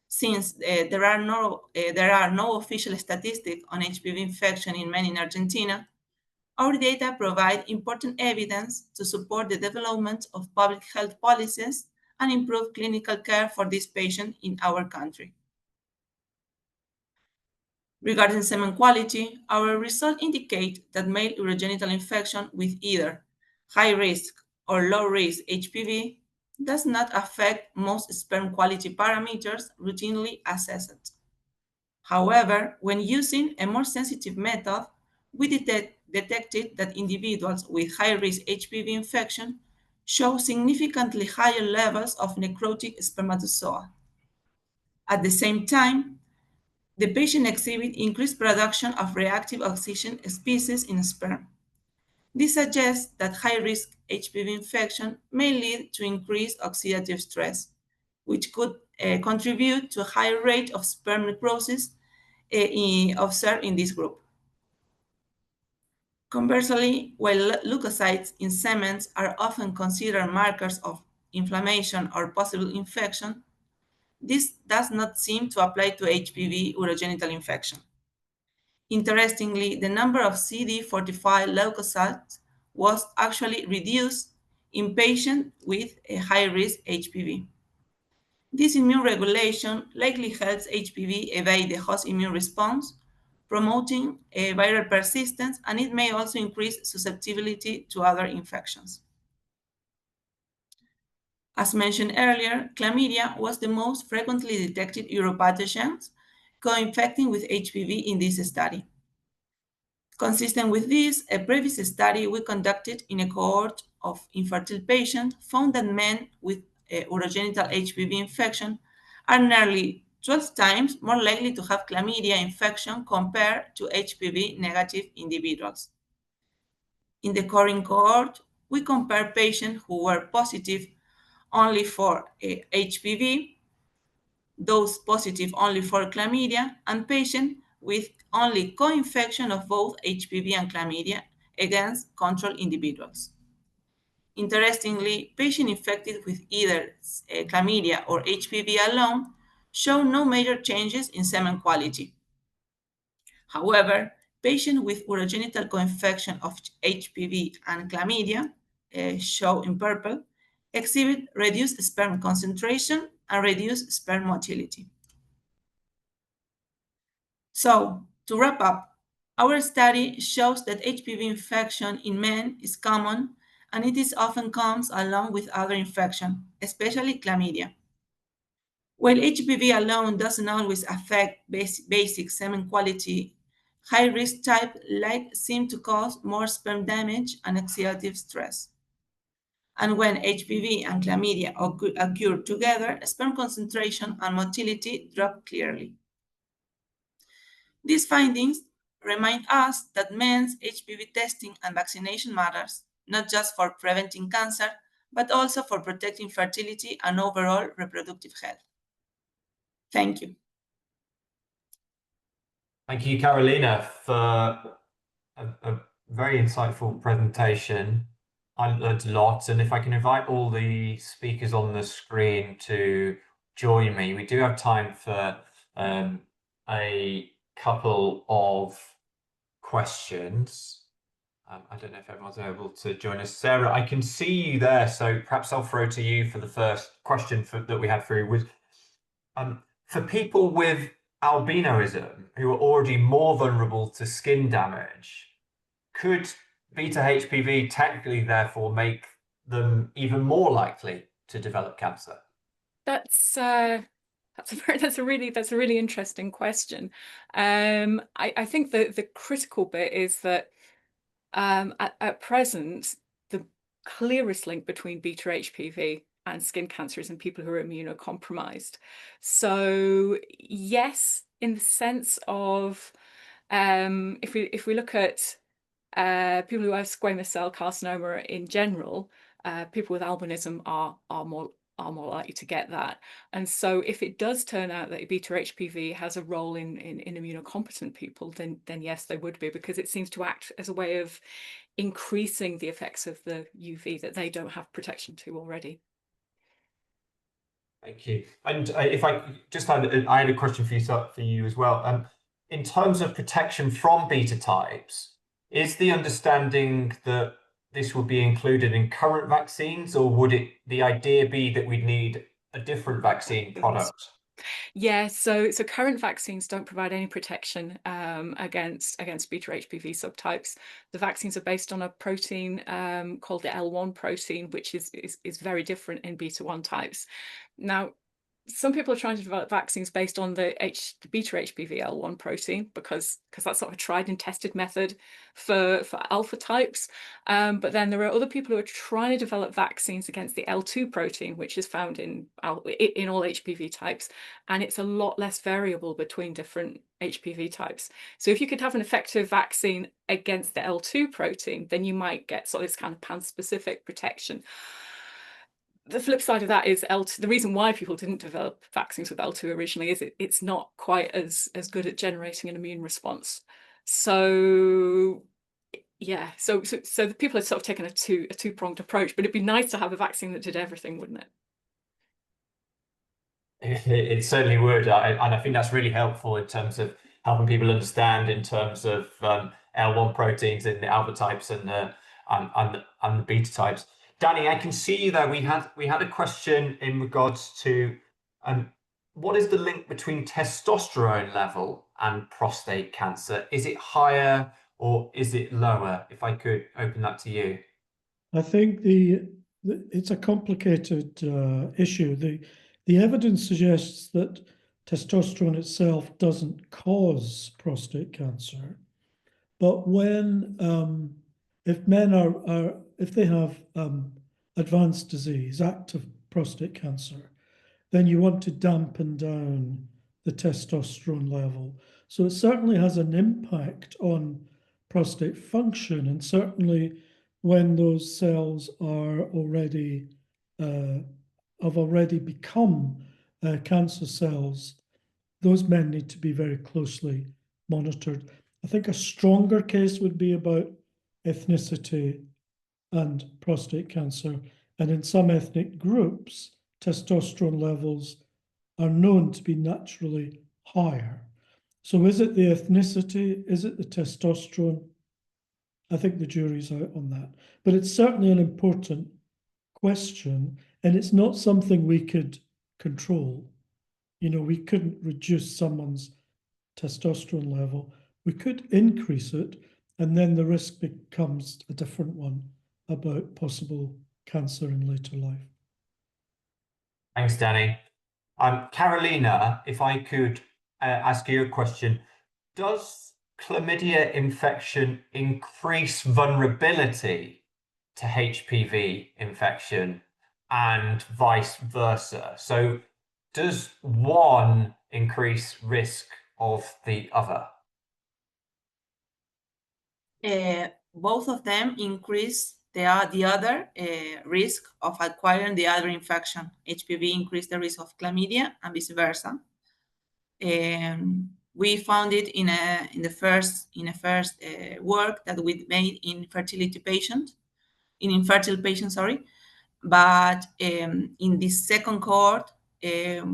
S7: Since there are no official statistics on HPV infection in men in Argentina, our data provide important evidence to support the development of public health policies and improve clinical care for these patients in our country. Regarding semen quality, our results indicate that male urogenital infection with either high-risk or low-risk HPV does not affect most sperm quality parameters routinely assessed. However, when using a more sensitive method, we detected that individuals with high-risk HPV infection show significantly higher levels of necrotic spermatozoa. At the same time, the patient exhibit increased production of reactive oxygen species in sperm. This suggests that high-risk HPV infection may lead to increased oxidative stress, which could contribute to a higher rate of sperm necrosis observed in this group. Conversely, while leukocytes in semens are often considered markers of inflammation or possible infection, this does not seem to apply to HPV urogenital infection. Interestingly, the number of CD45 leukocytes was actually reduced in patients with a high-risk HPV. This immune regulation likely helps HPV evade the host immune response, promoting viral persistence, and it may also increase susceptibility to other infections. As mentioned earlier, chlamydia was the most frequently detected uropathogen co-infecting with HPV in this study. Consistent with this, a previous study we conducted in a cohort of infertile patients found that men with urogenital HPV infection are nearly 12 times more likely to have chlamydia infection compared to HPV negative individuals. In the current cohort, we compare patients who were positive only for HPV, those positive only for chlamydia, and patients with only co-infection of both HPV and chlamydia against control individuals. Interestingly, patients infected with either chlamydia or HPV alone show no major changes in semen quality. However, patients with urogenital co-infection of HPV and chlamydia, shown in purple, exhibit reduced sperm concentration and reduced sperm motility. So, to wrap up, our study shows that HPV infection in men is common and it is often comes along with other infection, especially chlamydia. While HPV alone doesn't always affect basic semen quality, high-risk type like seem to cause more sperm damage and oxidative stress. And when HPV and chlamydia occur together, sperm concentration and motility drop clearly. These findings remind us that men's HPV testing and vaccination matters, not just for preventing cancer, but also for protecting fertility and overall reproductive health. Thank you.
S1: Thank you, Carolina, for a very insightful presentation. I learned a lot, and if I can invite all the speakers on the screen to join me, we do have time for a couple of questions. I don't know if everyone's able to join us. Sarah, I can see you there, so perhaps I'll throw to you for the first question that we had through. Was for people with albinoism who are already more vulnerable to skin damage, could beta HPV technically therefore make them even more likely to develop cancer?
S5: That's a really interesting question. I think the critical bit is that at present, the clearest link between beta HPV and skin cancer is in people who are immunocompromised. So yes, in the sense of if we look at people who have squamous cell carcinoma in general, people with albinism are more likely to get that. And so if it does turn out that beta HPV has a role in immunocompetent people, then yes, they would be, because it seems to act as a way of increasing the effects of the UV that they don't have protection to already.
S1: Thank you. And if I just had a question for you as well. In terms of protection from beta types, is the understanding that this would be included in current vaccines, or would the idea be that we'd need a different vaccine product?
S5: Yeah, so current vaccines don't provide any protection against beta HPV subtypes. The vaccines are based on a protein called the L1 protein, which is very different in beta 1 types. Now, some people are trying to develop vaccines based on the beta HPV L1 protein because that's sort of a tried and tested method for alpha types. But then there are other people who are trying to develop vaccines against the L2 protein, which is found in all HPV types, and it's a lot less variable between different HPV types. So if you could have an effective vaccine against the L2 protein, then you might get sort of this kind of pan-specific protection. The flip side of that is L2. The reason why people didn't develop vaccines with L2 originally is it's not quite as good at generating an immune response. So yeah, so the people have sort of taken a two-pronged approach, but it'd be nice to have a vaccine that did everything, wouldn't it?
S1: It certainly would, and I think that's really helpful in terms of helping people understand in terms of L1 proteins in the alpha types and the beta types. Danny, I can see you there. We had a question in regards to what is the link between testosterone level and prostate cancer? Is it higher or is it lower? If I could open that to you.
S6: I think it's a complicated issue. The evidence suggests that testosterone itself doesn't cause prostate cancer, but when if men if they have advanced disease, active prostate cancer, then you want to dampen down the testosterone level. So it certainly has an impact on prostate function, and certainly when those cells are already have already become cancer cells, those men need to be very closely monitored. I think a stronger case would be about ethnicity and prostate cancer. And in some ethnic groups, testosterone levels are known to be naturally higher. So is it the ethnicity? Is it the testosterone? I think the jury's out on that. But it's certainly an important question, and it's not something we could control. You know, we couldn't reduce someone's testosterone level. We could increase it, and then the risk becomes a different one about possible cancer in later life.
S1: Thanks, Danny. Carolina, if I could ask you a question, does chlamydia infection increase vulnerability to HPV infection and vice versa? So does one increase risk of the other?
S7: Both of them increase the other risk of acquiring the other infection. HPV increase the risk of chlamydia and vice versa. We found it in the first work that we made in infertile patients, But in this second cohort,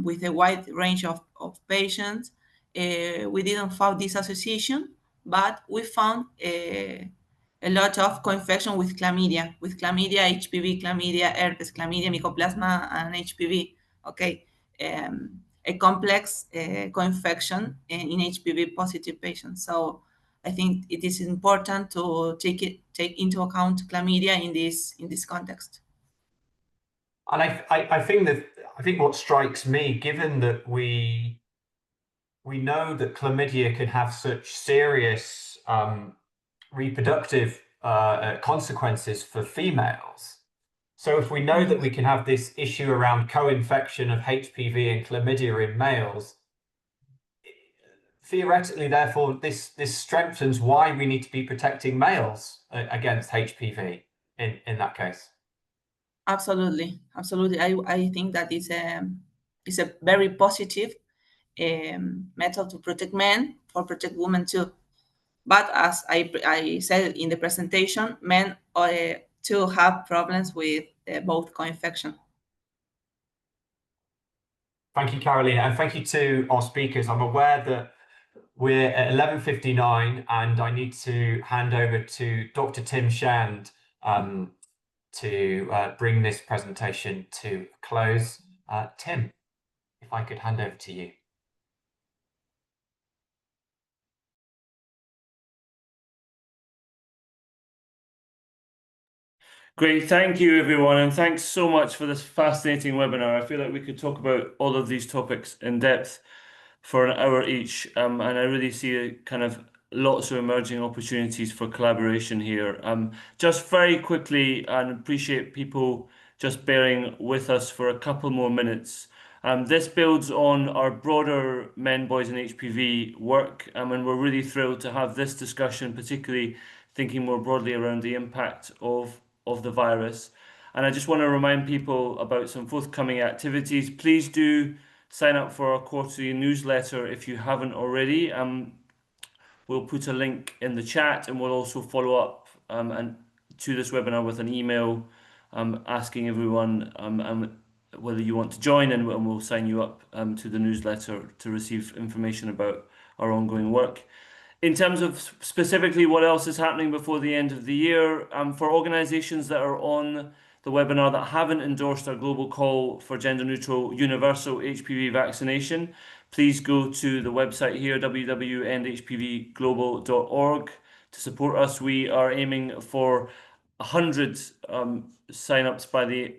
S7: with a wide range of patients, we didn't find this association, but we found a lot of co-infection with chlamydia, HPV, chlamydia, herpes, chlamydia, mycoplasma, and HPV. Okay, a complex co-infection in HPV positive patients. So I think it is important to take into account chlamydia in this context.
S1: And I think what strikes me, given that we know that chlamydia can have such serious reproductive consequences for females. So if we know that we can have this issue around co-infection of HPV and chlamydia in males, theoretically, therefore, this strengthens why we need to be protecting males against HPV in that case.
S7: Absolutely. I think that it's a very positive method to protect men, for protect women too. But as I said in the presentation, men too have problems with both co-infection.
S1: Thank you, Carolina, and thank you to our speakers. I'm aware that we're at 11:59 and I need to hand over to Dr. Tim Shand to bring this presentation to a close. Tim, if I could hand over to you.
S2: Great, thank you everyone, and thanks so much for this fascinating webinar. I feel like we could talk about all of these topics in depth for an hour each, and I really see kind of lots of emerging opportunities for collaboration here. Just very quickly, and appreciate people just bearing with us for a couple more minutes. This builds on our broader men, boys and HPV work, and we're really thrilled to have this discussion, particularly thinking more broadly around the impact of the virus. And I just want to remind people about some forthcoming activities. Please do sign up for our quarterly newsletter if you haven't already. We'll put a link in the chat, and we'll also follow up and to this webinar with an email asking everyone whether you want to join, and we'll sign you up to the newsletter to receive information about our ongoing work. In terms of specifically what else is happening before the end of the year, for organisations that are on the webinar that haven't endorsed our global call for gender-neutral universal HPV vaccination, please go to the website here, www.endhpvglobal.org, to support us. We are aiming for 100 sign-ups by the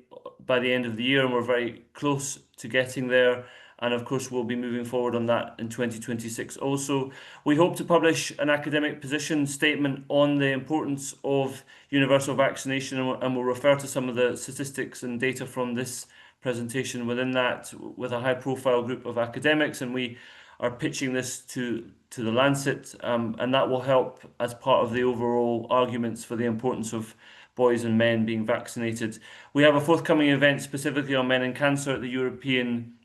S2: end of the year, and we're very close to getting there. And of course, we'll be moving forward on that in 2026 also. We hope to publish an academic position statement on the importance of universal vaccination, and we'll refer to some of the statistics and data from this presentation within that, with a high-profile group of academics, and we are pitching this to the Lancet, and that will help as part of the overall arguments for the importance of boys and men being vaccinated. We have a forthcoming event specifically on men and cancer at the European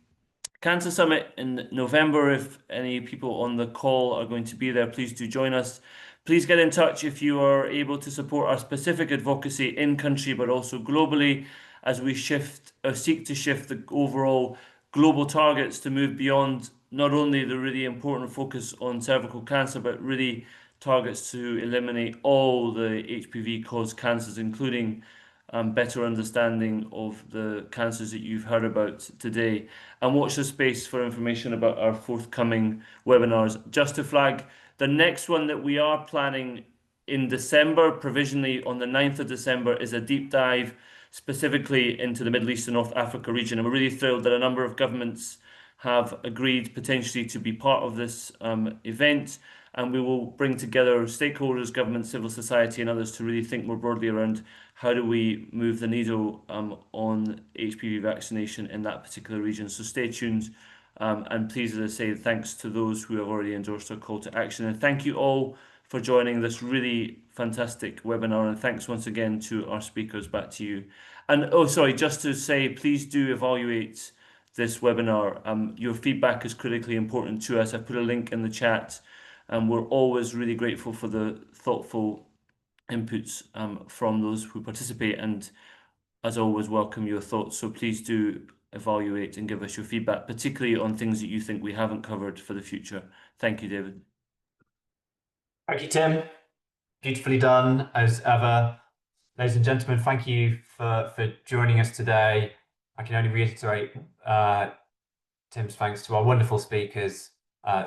S2: Cancer Summit in November. If any people on the call are going to be there, please do join us. Please get in touch if you are able to support our specific advocacy in country, but also globally, as we seek to shift the overall global targets to move beyond not only the really important focus on cervical cancer, but really targets to eliminate all the HPV-caused cancers, including better understanding of the cancers that you've heard about today. And watch the space for information about our forthcoming webinars. Just to flag, the next one that we are planning in December, provisionally on the 9th of December, is a deep dive specifically into the Middle East and North Africa region. And we're really thrilled that a number of governments have agreed potentially to be part of this event. And we will bring together stakeholders, government, civil society, and others to really think more broadly around how do we move the needle on HPV vaccination in that particular region. So stay tuned. And please, as I say, thanks to those who have already endorsed our call to action. And thank you all for joining this really fantastic webinar. And thanks once again to our speakers. Back to you. And oh, sorry, just to say, please do evaluate this webinar. Your feedback is critically important to us. I put a link in the chat, and we're always really grateful for the thoughtful inputs from those who participate, and as always, welcome your thoughts. So please do evaluate and give us your feedback, particularly on things that you think we haven't covered for the future. Thank you, David.
S1: Thank you, Tim. Beautifully done, as ever. Ladies and gentlemen, thank you for joining us today. I can only reiterate Tim's thanks to our wonderful speakers,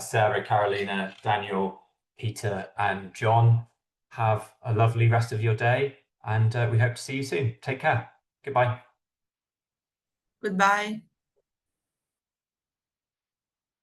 S1: Sarah, Carolina, Daniel, Peter, and John. Have a lovely rest of your day, and we hope to see you soon. Take care. Goodbye.
S7: Goodbye.